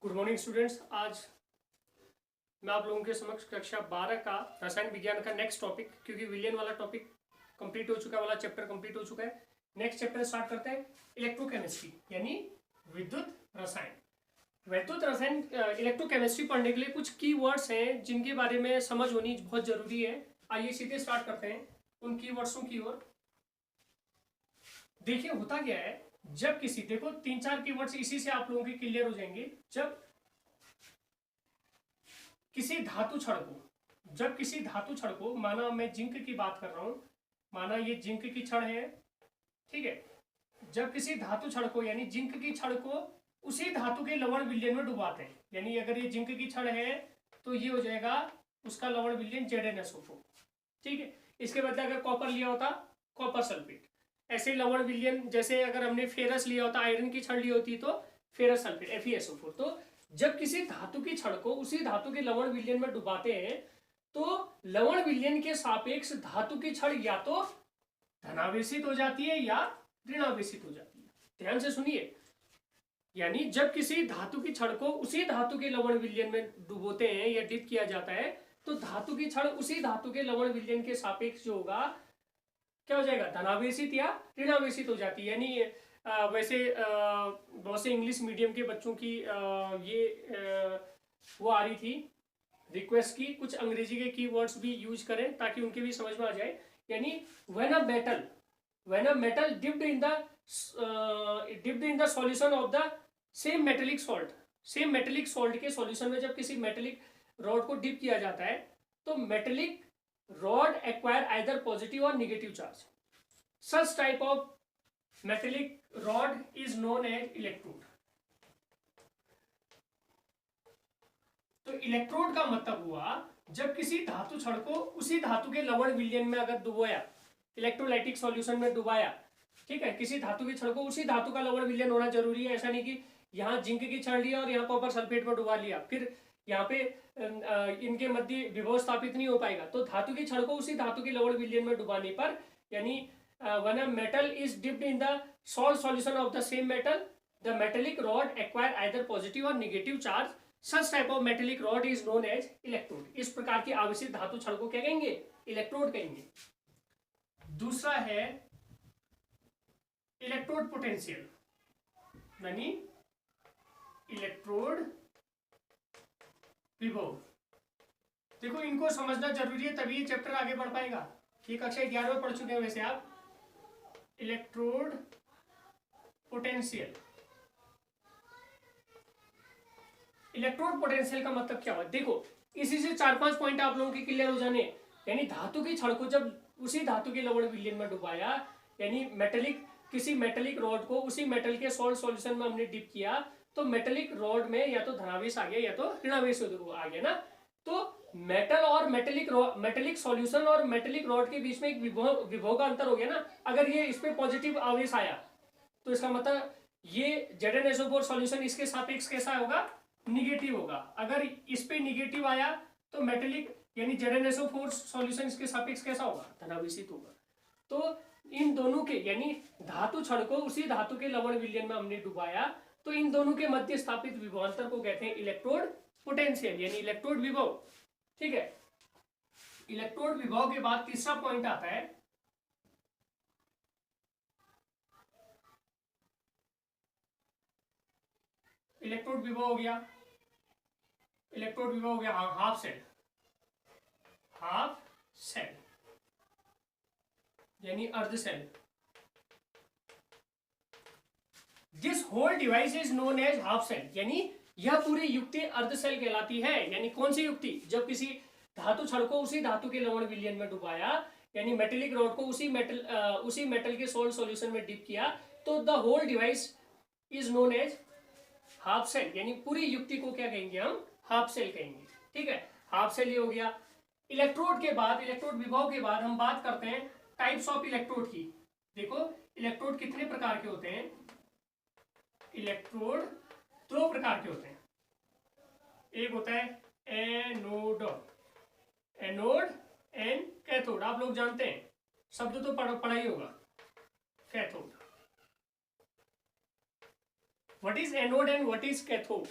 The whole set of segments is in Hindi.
Good morning students. आज मैं आप लोगों के समक्ष कक्षा 12 का रसायन विज्ञान का नेक्स्ट टॉपिक, क्योंकि विलियन वाला टॉपिक कंप्लीट हो चुका है, वाला चैप्टर कंप्लीट हो चुका है। नेक्स्ट चैप्टर स्टार्ट करते हैं, इलेक्ट्रोकेमिस्ट्री यानी विद्युत रसायन। विद्युत रसायन इलेक्ट्रोकेमिस्ट्री पढ़ने के लिए कुछ की वर्ड्स हैं जिनके बारे में समझ होनी बहुत जरूरी है। आइए सीधे स्टार्ट करते हैं उन की वर्ड्सों की ओर। देखिए होता क्या है, जब किसी, देखो 3-4 कीवर्ड्स इसी से आप लोगों के क्लियर हो जाएंगे। जब किसी धातु क्षण को, माना मैं जिंक की बात कर रहा हूं, माना ये जिंक की क्षण है, ठीक है। जब किसी धातु क्षण को यानी जिंक की क्षण को उसी धातु के लवण विलयन में डुबाते हैं, यानी अगर ये जिंक की क्षण है तो ये हो जाएगा उसका लवण विलयन ZnSO4, ठीक है। इसके बदले अगर कॉपर लिया होता कॉपर सल्फेट, ऐसे लवण विलयन, जैसे अगर हमने फेरस लिया होता, आयरन की क्षण ली होती तो फेरस सल्फेट FeSO4। तो जब किसी धातु की क्षण को उसी धातु के लवण विलयन में डुबाते हैं तो लवण विलयन के सापेक्ष धातु की क्षण या तो धनावेशित हो जाती है या ऋणावेशित हो जाती है। ध्यान से सुनिए, यानी जब किसी धातु की क्षण को उसी धातु के लवण विलयन में डुबोते हैं या डिप किया जाता है तो धातु की क्षण उसी धातु के लवण विलयन के सापेक्ष जो होगा क्या हो जाएगा, धनावेशित या ऋणावेशित हो जाती है। यानी वैसे बहुत से इंग्लिश मीडियम के बच्चों की वो आ रही थी रिक्वेस्ट की, कुछ अंग्रेजी के कीवर्ड्स भी यूज करें ताकि उनके भी समझ में आ जाए। यानी when a metal dipped in the solution of the same metallic salt के सॉल्यूशन में जब किसी मेटेलिक रॉड को डिप किया जाता है तो metallic rod acquire either positive or negative charge. Such type of metallic rod is known as electrode. तो इलेक्ट्रोड का मतलब हुआ जब किसी धातु क्षण को उसी धातु के लवण विलयन में अगर डुबोया, इलेक्ट्रोलाइटिक सॉल्यूशन में डुबाया, ठीक है। किसी धातु के क्षण को उसी धातु का लवण विलयन होना जरूरी है, ऐसा नहीं कि यहाँ जिंक की क्षण लिया और यहाँ कॉपर सल्फेट में डुबा लिया, फिर यहाँ पे इनके मध्य विभव स्थापित नहीं हो पाएगा। तो धातु की क्षण को उसी धातु के लवण विलयन में डुबाने पर, यानी when a metal is dipped in the salt solution of the same metal, the metallic rod acquire either positive or negative charge. Such type of metallic rod is known as electrode. इस प्रकार की आवेशित धातु क्षण को क्या कहेंगे, इलेक्ट्रोड कहेंगे। दूसरा है इलेक्ट्रोड पोटेंशियल, यानी इलेक्ट्रोड विभव। देखो इनको समझना जरूरी है तभी ये चैप्टर आगे बढ़ पाएगा। ये कक्षा 11 में पढ़ चुके हैं वैसे आप। इलेक्ट्रोड पोटेंशियल, इलेक्ट्रोड पोटेंशियल का मतलब क्या हुआ, देखो इसी से 4-5 पॉइंट आप लोगों के क्लियर हो जाने। यानी धातु की क्षण को जब उसी धातु के लवण विलयन में डुबाया, यानी किसी मेटेलिक रॉड को उसी मेटल के सॉल्ट सॉल्यूशन में हमने डिप किया तो मेटेलिक रॉड में या तो धनावेश आ गया या तो ऋणावेश आ गया ना। तो मेटल और मेटेलिक सॉल्यूशन और मेटेलिक रॉड के बीच में एक विभव का अंतर हो गया ना। अगर ये इस पे पॉजिटिव आवेश आया तो इसका मतलब ये ZnSO4 सॉल्यूशन इसके सापेक्ष कैसा होगा, निगेटिव होगा। अगर इस पे निगेटिव आया तो मेटेलिक यानी ZnSO4 सॉल्यूशन इसके सापेक्ष कैसा होगा, धनावेशित होगा। तो इन दोनों के, यानी धातु क्षण को उसी धातु के लवण विलयन में हमने डुबाया तो इन दोनों के मध्य स्थापित विभवांतर को कहते हैं इलेक्ट्रोड पोटेंशियल, यानी इलेक्ट्रोड विभव, ठीक है। इलेक्ट्रोड विभव के बाद तीसरा पॉइंट आता है इलेक्ट्रोड विभव हो गया हाफ सेल यानी अर्ध सेल। This whole device is known as half cell, यानी यह पूरी युक्ति अर्ध सेल कहलाती है। यानी कौन सी युक्ति, जब किसी धातु क्षण को उसी धातु के लवण विलयन में डुबाया, यानी मेटेलिक रॉड को उसी मेटल के सॉल्ट सॉल्यूशन में डिप किया तो the whole device is known as half cell, यानी पूरी युक्ति को क्या कहेंगे हम, हाफ सेल कहेंगे, ठीक है। हाफ सेल ये हो गया। इलेक्ट्रोड के बाद, इलेक्ट्रोड विभव के बाद हम बात करते हैं टाइप्स ऑफ इलेक्ट्रोड की। देखो इलेक्ट्रोड कितने प्रकार के होते हैं, इलेक्ट्रोड 2 प्रकार के होते हैं। एक होता है एनोड एंड कैथोड, आप लोग जानते हैं, शब्द तो पढ़ा ही होगा, cathode. What is anode and what is cathode?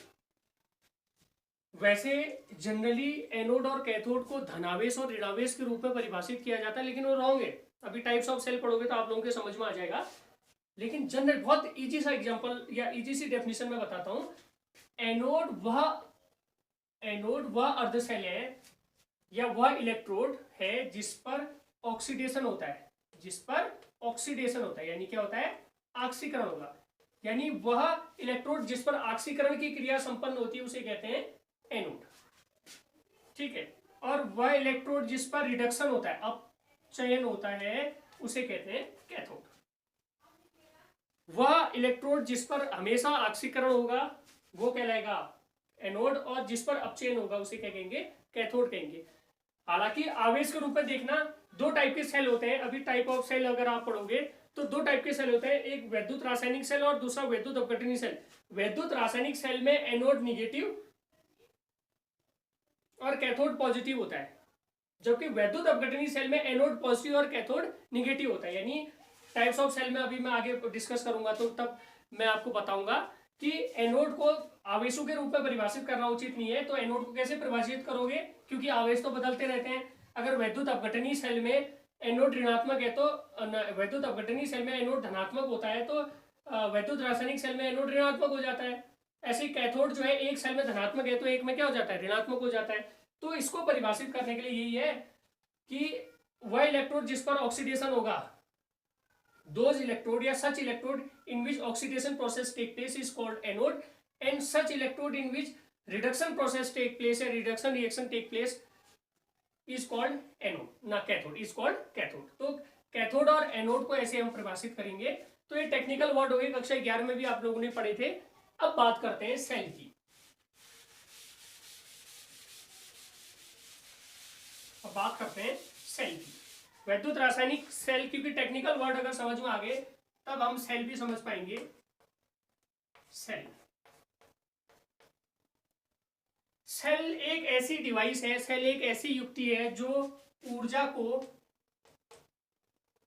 वैसे जनरली एनोड और कैथोड को धनावेश और ऋणावेश के रूप में परिभाषित किया जाता है, लेकिन वो रॉन्ग है। अभी टाइप्स ऑफ सेल पढ़ोगे तो आप लोगों के समझ में आ जाएगा। लेकिन जनरल बहुत इजी सा एग्जांपल या इजी सी डेफिनेशन में बताता हूं। एनोड वह अर्ध सेल है या वह इलेक्ट्रोड है जिस पर ऑक्सीडेशन होता है, जिस पर ऑक्सीडेशन होता है, यानी क्या होता है, ऑक्सीकरण होगा। यानी वह इलेक्ट्रोड जिस पर ऑक्सीकरण की क्रिया संपन्न होती है उसे कहते हैं एनोड, ठीक है। और वह इलेक्ट्रोड जिस पर रिडक्शन होता है, अपचयन होता है, उसे कहते हैं कैथोड। वह इलेक्ट्रोड जिस पर हमेशा ऑक्सीकरण होगा वो कहलाएगा एनोड, और जिस पर अपचयन होगा उसे क्या कहेंगे, कैथोड कहेंगे। हालांकि आवेश के रूप में देखना, दो टाइप के सेल होते हैं। अभी टाइप ऑफ सेल अगर आप पढ़ोगे तो दो टाइप के सेल होते हैं, एक वैद्युत रासायनिक सेल और दूसरा वैद्युत अपघटनी सेल। वैद्युत रासायनिक सेल में एनोड निगेटिव और कैथोड पॉजिटिव होता है, जबकि वैद्युत अपघटनी सेल में एनोड पॉजिटिव और कैथोड निगेटिव होता है। यानी टाइप्स ऑफ सेल में अभी मैं आगे डिस्कस करूंगा तो तब मैं आपको बताऊंगा कि एनोड को आवेशों के रूप में परिभाषित करना उचित नहीं है। तो एनोड को कैसे परिभाषित करोगे, क्योंकि आवेश तो बदलते रहते हैं। अगर वैद्युत अपघटनी सेल में एनोड ऋणात्मक है तो वैद्युत अपघटनी सेल में एनोड धनात्मक होता है, तो वैद्युत रासायनिक सेल में एनोड ऋणात्मक हो जाता है। ऐसे कैथोड जो है एक सेल में धनात्मक है तो एक में क्या हो जाता है, ऋणात्मक हो जाता है। तो इसको परिभाषित करने के लिए यही है कि वह इलेक्ट्रोड जिस पर ऑक्सीडेशन होगा, those electrode या such electrode in which oxidation process take place is called anode, and such electrode in which reduction process take place या reduction reaction take place is called anode, ना कैथोड, is called कैथोड। तो कैथोड और एनोड को ऐसे हम परिभाषित करेंगे। तो ये टेक्निकल वर्ड हो गए, कक्षा 11 में भी आप लोगों ने पढ़े थे। अब बात करते हैं सेल की। अब बात करते हैं सेल की। वैद्युत रासायनिक सेल, क्योंकि टेक्निकल वर्ड अगर समझ में आ गए तब हम सेल भी समझ पाएंगे। सेल सेल एक ऐसी डिवाइस है, सेल एक ऐसी युक्ति है जो ऊर्जा को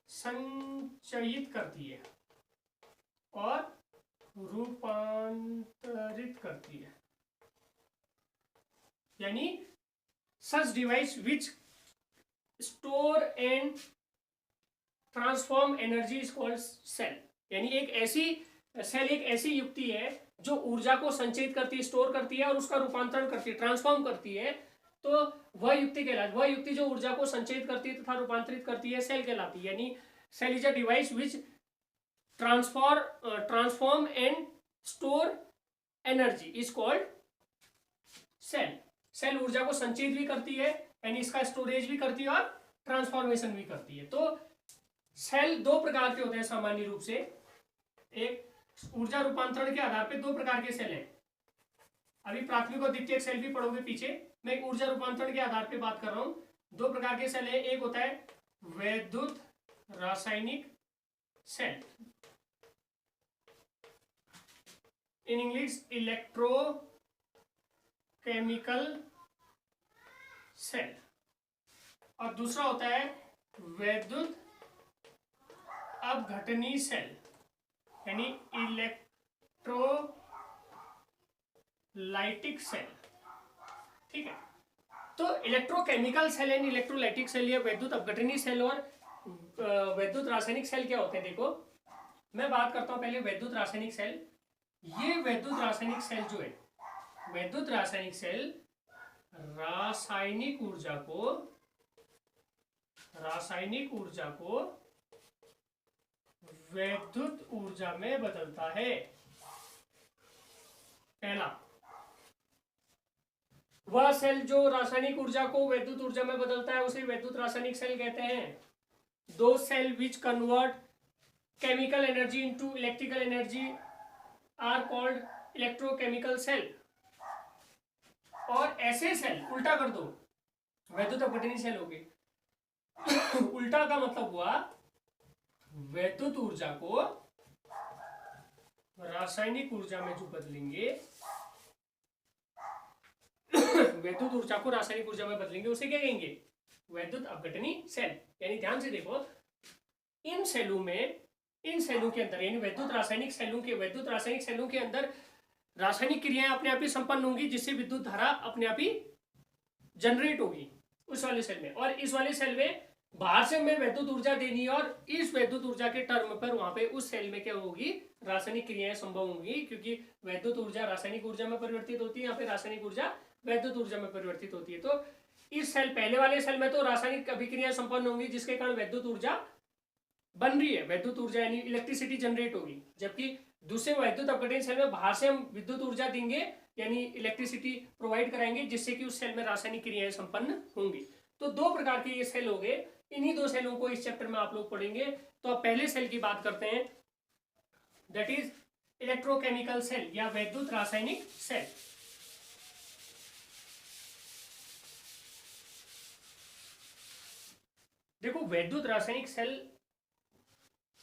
संचयित करती है और रूपांतरित करती है। यानी such device which store and transform energy is called cell. यानी एक ऐसी सेल एक ऐसी युक्ति है जो ऊर्जा को संचयित करती है, स्टोर करती है और उसका रूपांतरण करती है, ट्रांसफॉर्म करती है। तो वह युक्ति कहलाती है, वह युक्ति जो ऊर्जा को संचयित करती है तथा रूपांतरित करती है, सेल कहलाती है। यानी cell is a device which transform and store energy is called cell. Cell ऊर्जा को संचयित भी करती है, यानी इसका स्टोरेज भी करती है और ट्रांसफॉर्मेशन भी करती है। तो सेल दो प्रकार के होते हैं सामान्य रूप से। एक ऊर्जा रूपांतरण के आधार पे दो प्रकार के सेल हैं। अभी प्राथमिक और द्वितीयक सेल भी पढ़ोगे पीछे। मैं ऊर्जा रूपांतरण के आधार पे बात कर रहा हूं। दो प्रकार के सेल है, एक होता है वैद्युत रासायनिक cell, in English electrochemical cell, और दूसरा होता है वैद्युत अपघटनी सेल, यानी इलेक्ट्रोलाइटिक सेल। ठीक है, तो electrochemical cell and electrolytic cell या वैद्युत अपघटनी सेल और वैद्युत रासायनिक सेल क्या होते हैं। देखो मैं बात करता हूं पहले वैद्युत रासायनिक सेल। ये वैद्युत रासायनिक सेल जो है, वैद्युत रासायनिक सेल रासायनिक ऊर्जा को वैद्युत ऊर्जा में बदलता है। पहला, वह सेल जो रासायनिक ऊर्जा को वैद्युत ऊर्जा में बदलता है उसे वैद्युत रासायनिक सेल कहते हैं। दो cell which convert chemical energy into electrical energy are called electrochemical cell. और ऐसे सेल, उल्टा कर दो, वैद्युत अपघटनी सेल हो गए। उल्टा का मतलब हुआ वैद्युत ऊर्जा को रासायनिक ऊर्जा में जो बदलेंगे, वैद्युत ऊर्जा को रासायनिक ऊर्जा में बदलेंगे, उसे क्या कहेंगे, वैद्युत अपघटनी सेल। यानी ध्यान से देखो, इन सेलों के अंदर, यानी वैद्युत रासायनिक सेलों के अंदर रासायनिक क्रियाएं अपने आप ही संपन्न होंगी, जिससे विद्युत धारा अपने आप ही जनरेट होगी उस वाले सेल में। और इस वाले सेल में बाहर से हमें विद्युत ऊर्जा देनी है, और इस विद्युत ऊर्जा के टर्म पर वहां पे उस सेल में क्या होगी, रासायनिक क्रियाएं संभव होंगी, क्योंकि विद्युत ऊर्जा रासायनिक ऊर्जा में परिवर्तित होती है, यहाँ पे रासायनिक ऊर्जा विद्युत ऊर्जा में परिवर्तित होती है। तो इस सेल, पहले वाले सेल में तो रासायनिक अभिक्रियाएं संपन्न होंगी, जिसके कारण विद्युत ऊर्जा बन रही है, विद्युत ऊर्जा यानी इलेक्ट्रिसिटी जनरेट होगी। जबकि दूसरे विद्युत अपघटन सेल में बाहर से हम विद्युत ऊर्जा देंगे यानी इलेक्ट्रिसिटी प्रोवाइड कराएंगे, जिससे कि उस सेल में रासायनिक क्रियाएं संपन्न होंगी। तो दो प्रकार के ये सेल हो गए, इन्हीं दो सेलों को इस चैप्टर में आप लोग पढ़ेंगे। तो अब पहले सेल की बात करते हैं, दैट इज इलेक्ट्रोकेमिकल सेल या वैद्युत रासायनिक सेल। देखो, वैद्युत रासायनिक सेल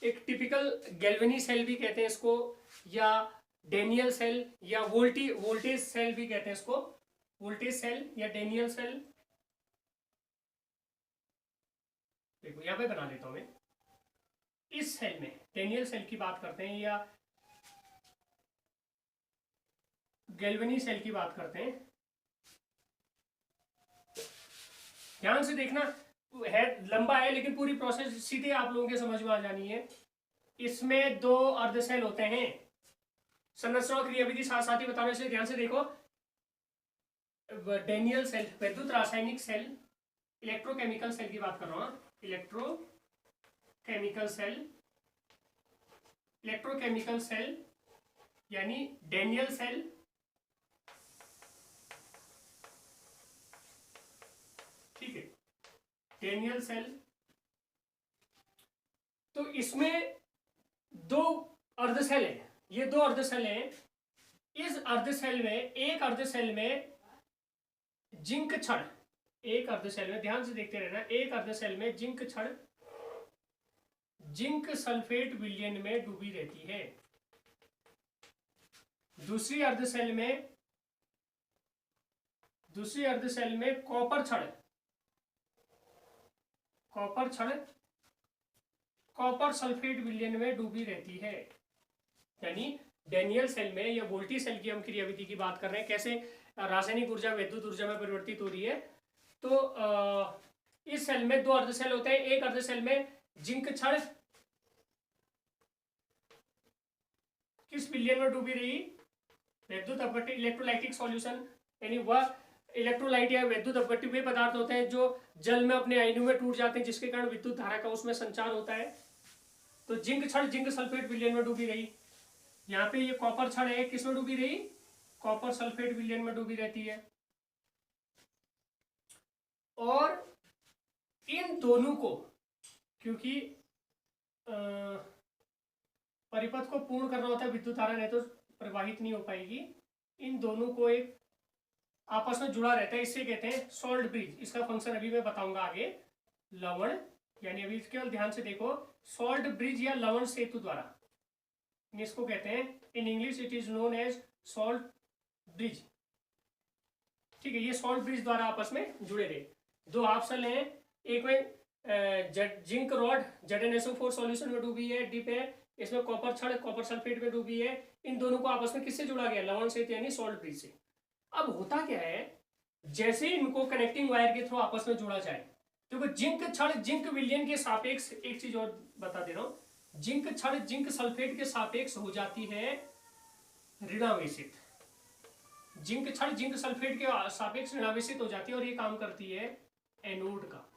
एक टिपिकल गैल्वेनी सेल भी कहते हैं इसको, या डेनियल सेल, या वोल्टेज सेल भी कहते हैं इसको, वोल्टेज सेल या डेनियल सेल। देखो यहां पे बना देता हूं मैं, इस सेल में डेनियल सेल की बात करते हैं या गैल्वेनी सेल की बात करते हैं। ध्यान से देखना, है लंबा है लेकिन पूरी प्रोसेस सीधे आप लोगों के समझ में आ जानी है। इसमें दो अर्ध सेल होते हैं, संरचना और क्रियाविधि साथ साथ ही बता रहे हैं, इसलिए ध्यान से देखो। डेनियल सेल वैद्युत रासायनिक सेल, इलेक्ट्रोकेमिकल सेल की बात कर रहा हूं, इलेक्ट्रोकेमिकल सेल, इलेक्ट्रोकेमिकल सेल यानी डेनियल सेल, ठीक है, डेनियल सेल। तो इसमें दो अर्ध सेल है, ये दो अर्ध सेल हैं। इस अर्ध सेल में, एक अर्ध सेल में जिंक छड़, एक अर्ध सेल में, ध्यान से देखते रहना, एक अर्ध सेल में जिंक छड़ जिंक सल्फेट विलयन में डूबी रहती है। दूसरी अर्ध सेल में कॉपर छड़ कॉपर सल्फेट विलयन में डूबी रहती है। यानी डेनियल सेल में या वोल्टी सेल की हम क्रियाविधि की बात कर रहे हैं, कैसे रासायनिक ऊर्जा विद्युत ऊर्जा में परिवर्तित हो रही है। तो इस सेल में दो अर्ध सेल होते हैं, एक अर्ध सेल में जिंक छड़ किस विलयन में डूबी रही, विद्युत अपघट्य इलेक्ट्रोलाइटिक सॉल्यूशन, यानी वह इलेक्ट्रोलाइट या विद्युत अपघट्य वे पदार्थ होते हैं जो जल में अपने आयनों में टूट जाते हैं, जिसके कारण विद्युत धारा का उसमें संचार होता है। तो जिंक छड़ जिंक सल्फेट विलयन में डूबी रही। यहाँ पे ये कॉपर छड़ है, किस में डूबी रही, कॉपर सल्फेट विलयन में डूबी रहती है। और इन दोनों को, क्योंकि परिपथ को पूर्ण करना होता है, विद्युत धारा नहीं तो प्रवाहित नहीं हो पाएगी, इन दोनों को एक आपस में जुड़ा रहता है, इससे कहते हैं सॉल्ट ब्रिज। इसका फंक्शन अभी मैं बताऊंगा आगे। लवण, यानी अभी केवल ध्यान से देखो, सॉल्ट ब्रिज या लवण सेतु द्वारा इसको कहते हैं, in English it is known as salt bridge. ठीक है, ये सॉल्ट ब्रिज द्वारा आपस में जुड़े रहे। दो हाफ सेल हैं, एक में जिंक रॉड ZnSO4 सॉल्यूशन में डूबी है, डीप है, इसमें कॉपर छड़ कॉपर सल्फेट में डूबी है। इन दोनों को आपस में किससे जुड़ा गया, लवण सेतु यानी सॉल्ट ब्रिज से। अब होता क्या है, जैसे इनको कनेक्टिंग वायर के थ्रू आपस में जोड़ा जाए, तो जिंक छड़ जिंक विलयन के सापेक्ष, एक चीज और बता दे रहा हूं, जिंक छड़ जिंक सल्फेट के सापेक्ष हो जाती है ऋणावेशित। जिंक छड़ जिंक सल्फेट के सापेक्ष ऋणावेशित हो जाती है, और ये काम करती है एनोड का।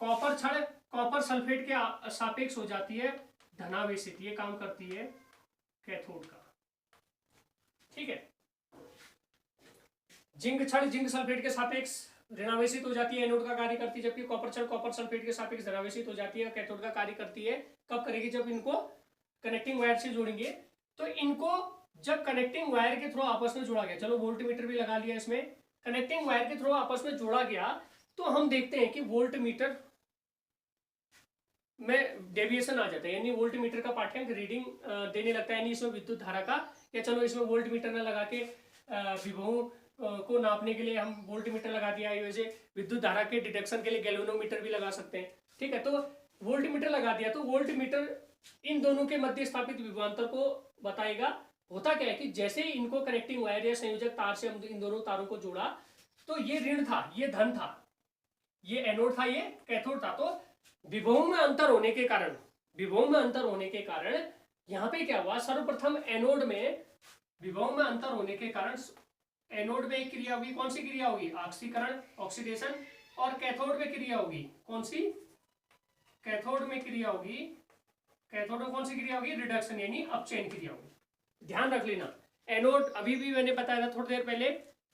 कॉपर छड़ कॉपर सल्फेट के सापेक्ष हो जाती है धनावेशित, ये काम करती है कैथोड का। ठीक है, जिंक छड़ जिंक सल्फेट के सापेक्ष ऋणावेशित हो जाती है, एनोड का कार्य करती है, जबकि कॉपर छड़ कॉपर सल्फेट के सापेक्ष धनावेशित हो जाती है, कैथोड का कार्य करती है। कब करेगी, जब इनको कनेक्टिंग वायर से जोड़ेंगे। तो इनको जब कनेक्टिंग वायर के थ्रू आपस में जोड़ा गया, चलो वोल्टमीटर भी लगा लिया इसमें, कनेक्टिंग वायर के थ्रू आपस में जोड़ा गया, तो हम देखते हैं कि वोल्टमीटर में डेविएशन आ जाता है, यानी वोल्टमीटर का पाठ्यांक रीडिंग देने लगता है, यानी इसमें विद्युत धारा का, या चलो इसमें वोल्टमीटर न लगा के विभवों को नापने के लिए हम वोल्टमीटर लगा दिया, वैसे विद्युत धारा के डिटेक्शन के लिए गैल्वेनोमीटर भी लगा सकते हैं। ठीक है, तो वोल्टमीटर लगा दिया, तो वोल्टमीटर इन दोनों के मध्य स्थापित विभवांतर को बताएगा, होता क्या है कि जैसे ही इनको कनेक्टिंग वायर या संयोजक तार से हम इन दोनों तारों को जोड़ा तो ये ऋण था, ये धन था, ये एनोड था, ये कैथोड था। तो विभव में अंतर होने के कारण, विभव में अंतर होने के कारण यहां पे क्या हुआ, सर्वप्रथम एनोड में विभव में अंतर होने के कारण एनोड में एक क्रिया होगी, कौन सी क्रिया होगी, ऑक्सीकरण, ऑक्सीडेशन। और कैथोड में क्रिया होगी, कौन सी, कैथोड में क्रिया होगी, कैथोड में कौन सी क्रिया होगी, रिडक्शन यानी अपचयन क्रिया होगी। ध्यान रख लेना, एनोड अभी भी मैंने बताया था थोड़ी देर पहले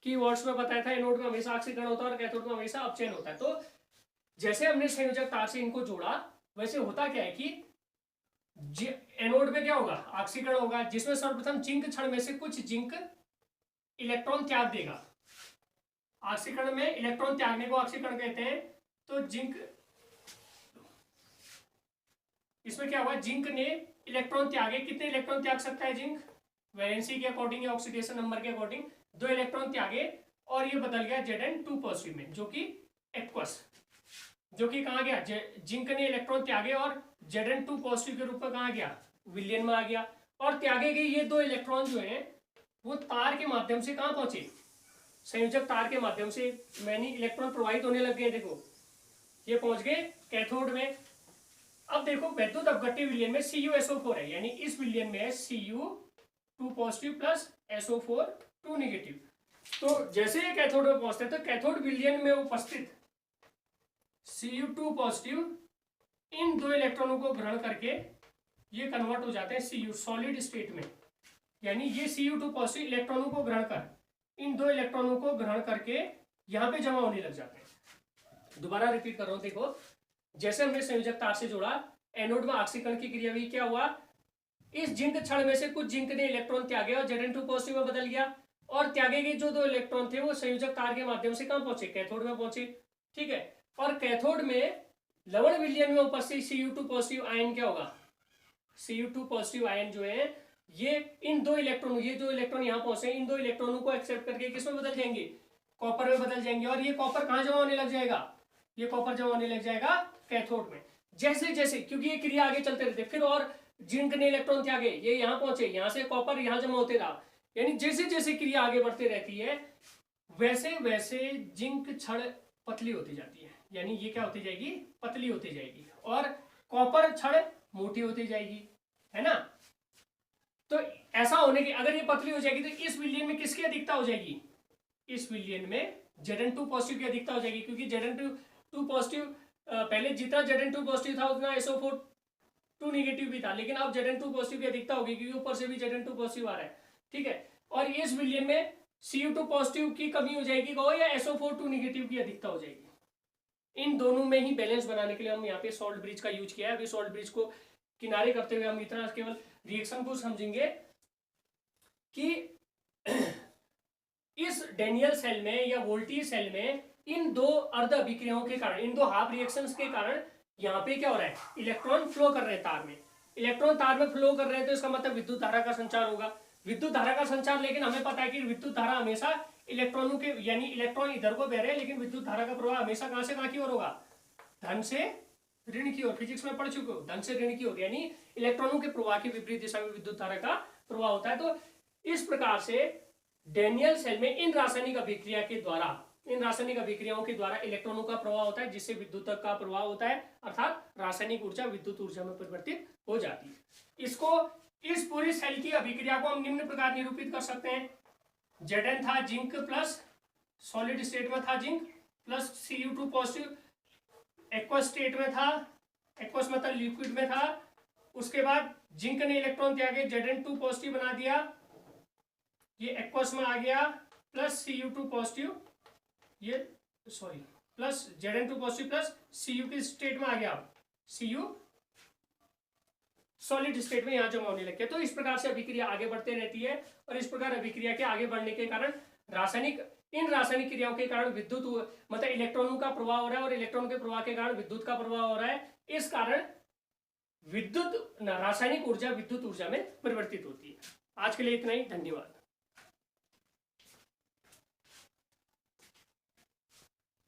कि वर्ड्स में बताया था, एनोड में हमेशा ऑक्सीकरण होता है और कैथोड में हमेशा अपचयन होता है। तो जैसे हमने संयोजक तार से इनको जोड़ा वैसे होता क्या है कि एनोड में क्या होगा, ऑक्सीकरण होगा, जिसमें सर्वप्रथम जिंक क्षण में से कुछ जिंक इलेक्ट्रॉन त्याग देगा। ऑक्सीकरण में इलेक्ट्रॉन त्यागने को ऑक्सीकरण कहते हैं। तो जिंक, इसमें क्या हुआ, जिंक ने इलेक्ट्रॉन त्यागे, कितने इलेक्ट्रॉन त्याग सकता है जिंक, वैलेंसी के अकॉर्डिंग या ऑक्सीडेशन नंबर के अकॉर्डिंग 2 इलेक्ट्रॉन त्यागे और ये बदल गया Zn2 पॉजिटिव में, जो कि एक्वस, जो कि कहां गया, जिंक ने इलेक्ट्रॉन त्यागे और Zn2 पॉजिटिव के रूप में कहां गया, विलयन में आ गया। और त्यागे गए ये 2 इलेक्ट्रॉन जो है वो तार के माध्यम से कहां पहुंचे, संयोजक तार के माध्यम से मैनी इलेक्ट्रॉन प्रवाहित होने लग गए। देखो ये पहुंच गए कैथोड में। अब देखो वैद्युत अपघट्य विलयन में CuSO4 है, यानी इस विलयन में है Cu2 positive plus SO4 2 negative. तो जैसे ये कैथोड में पहुंचते हैं तो कैथोड विलयन में उपस्थित Cu2 पॉजिटिव इन 2 इलेक्ट्रॉनों को ग्रहण करके ये कन्वर्ट हो जाते हैं Cu सॉलिड स्टेट में, यानी ये Cu2 पॉजिटिव इलेक्ट्रॉनों को ग्रहण कर, इन 2 इलेक्ट्रॉनों को ग्रहण करके यहां पे जमा होने लग जाते हैं। दोबारा रिपीट कर रहा हूं, देखो जैसे हमने संयोजक तार से जोड़ा, एनोड में ऑक्सीकरण की क्रिया हुई, क्या हुआ, इस जिंक क्षण में से कुछ जिंक ने इलेक्ट्रॉन त्यागे और Zn2 पॉजिटिव में बदल गया, और त्यागे गए जो 2 इलेक्ट्रॉन थे वो संयोजक तार के माध्यम से कहां पहुंचे, कैथोड में पहुंचे। ठीक है, और कैथोड में लवण विलयन में उपस्थित Cu2 पॉजिटिव आयन क्या होगा, Cu2 पॉजिटिव आयन जो है ये इन 2 इलेक्ट्रॉन, ये जो इलेक्ट्रॉन यहाँ पहुंचे इन 2 इलेक्ट्रॉनों को एक्सेप्ट करके किसमें बदल जाएंगे, कॉपर में बदल जाएंगे। और ये कॉपर कहां जमा होने लग जाएगा, ये कॉपर जमा होने लग जाएगा कैथोड में। जैसे जैसे, क्योंकि ये क्रिया आगे चलते रहते, फिर और जिंक ने इलेक्ट्रॉन त्यागे, ये यहाँ पहुंचे, यहाँ से कॉपर यहाँ जमा होते रहा, यानी जैसे जैसे क्रिया आगे बढ़ती रहती है वैसे वैसे जिंक क्षण पतली होती जाती है, यानी ये क्या होती जाएगी, पतली होती जाएगी, और कॉपर क्षण मोटी होती जाएगी, है ना। तो ऐसा होने की, अगर ये पतली हो जाएगी तो इस विलयन में किसकी अधिकता हो जाएगी, इस विलयन में Zn2 पॉजिटिव की अधिकता हो जाएगी, क्योंकि Zn2 पॉजिटिव पहले जितना Zn2 पॉजिटिव था उतना SO4 2 निगेटिव भी था, लेकिन अब Zn2 पॉजिटिव की अधिकता होगी क्योंकि ऊपर से भी Zn2 पॉजिटिव आ रहा है। ठीक है, और इस विलयन में Cu2 पॉजिटिव की कमी हो जाएगी या SO4 2 निगेटिव की अधिकता हो जाएगी। इन दोनों में ही बैलेंस बनाने के लिए हम यहाँ पे सॉल्ट ब्रिज का यूज किया है। अभी सॉल्ट ब्रिज को किनारे करते हुए हम इतना केवल रिएक्शन को समझेंगे कि इस डेनियल सेल में या वोल्टी सेल में इन 2 अर्ध अभिक्रियाओं के कारण, इन 2 हाफ रिएक्शंस के कारण यहाँ पे क्या हो रहा है, इलेक्ट्रॉन फ्लो कर रहे हैं तार में, इलेक्ट्रॉन तार में फ्लो कर रहे हैं, तो इसका मतलब विद्युत धारा का संचार होगा, विद्युत धारा का संचार। लेकिन हमें पता है कि विद्युत धारा हमेशा इलेक्ट्रॉनों के, यानी इलेक्ट्रॉन इधर को बह रहे हैं, लेकिन विद्युत धारा का प्रवाह हमेशा कहां से कहां की ओर होगा, धन से ऋण की ओर। फिजिक्स में पढ़ चुके हो, धन से ऋण की ओर, यानी इलेक्ट्रॉनों के प्रवाह की विपरीत दिशा में विद्युत धारा का प्रवाह होता है। तो इस प्रकार से डेनियल सेल में इन रासायनिक अभिक्रिया के द्वारा, इन रासायनिक अभिक्रियाओं के द्वारा इलेक्ट्रॉनों का प्रवाह होता है, जिससे विद्युत का प्रवाह होता है, अर्थात रासायनिक ऊर्जा विद्युत ऊर्जा में परिवर्तित हो जाती है। इसको, इस पूरी सेल की अभिक्रिया को हम निम्न प्रकार निरूपित कर सकते हैं। Zn था जिंक प्लस, सॉलिड स्टेट में था zinc, plus Cu2 positive aqueous state में था, एक्वस मतलब लिक्विड में था, उसके बाद जिंक ने इलेक्ट्रॉन त्यागे, Zn2 पॉजिटिव बना दिया, ये एक्वस में आ गया, प्लस Cu2 पॉजिटिव, ये sorry plus Zn2 positive plus Cu की स्टेट में आ गया, Cu सॉलिड स्टेट में यहां जमा होने लग गया। तो इस प्रकार से अभिक्रिया आगे बढ़ते रहती है, और इस प्रकार अभिक्रिया के आगे बढ़ने के कारण इन रासायनिक क्रियाओं के कारण विद्युत, मतलब इलेक्ट्रॉनों का प्रवाह हो रहा है, और इलेक्ट्रॉन के प्रवाह के कारण विद्युत का प्रवाह हो रहा है। इस कारण रासायनिक ऊर्जा विद्युत ऊर्जा में परिवर्तित होती है। आज के लिए इतना ही, धन्यवाद।